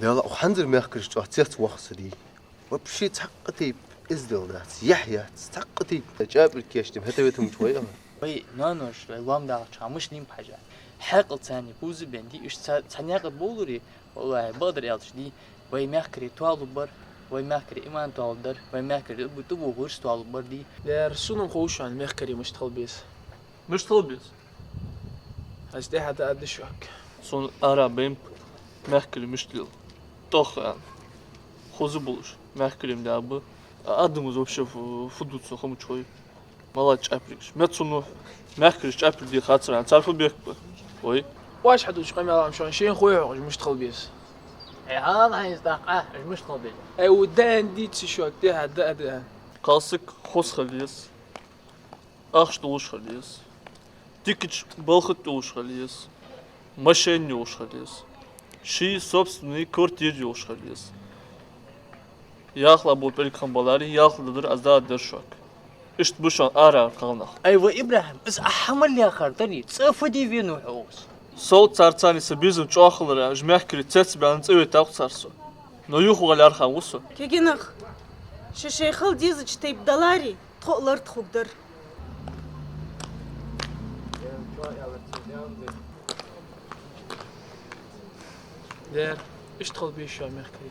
يلا وحنزل ماخكرش تعطيت وخصدي وبشي تحقتي إزدل ذات يحيى تحقتي جاب الكيشتم هتا بيتهم شوية وي نانوش وام دا چامش نیم حاجة حق ثاني بوز بندي ايش ثانية قد بولوري والله بقدر يالش دي وي ماخكري توالو بر وي ماخكري ايمان توالو در وي ماخكري بتبو غورش توالو بر دي دار سونم خوش عن مخكري مش تخلبيس مش طلبيس هستي حتى قد شوك son arabim məhkəli müştəl toxan xozu buluş məhkəlim də bu adımız вообще фудуцу хому чой мала чаприш mətsunu məhkəli çapır diye xatıran çarpı bek bu oy واش حدو شقام يلا مشون شين خويا مش تخلبيس اي هذا هيستقع مش طبيعي اي ودان دي تشوك دي هدا qalsıq xoz xəliyəs axş doluş xəliyəs dikiç balxıt doluş xəliyəs машине ушхалес ши собственный квартире ушхалес яхла бу перкамбалари яхладыр азда дершок ишт бушан ара қалнах ايوه ابراهيم اس احمل يا خرطني صفدي فينو حوس сол царцаниса bizim çoğaxlara jməhkiri təts bənin çöyə taqsarso no yuxular xavusu كيجينخ شيخل ديزج تيب دلاري تقلر تخدر دار ايش تخلبيس شو مخكري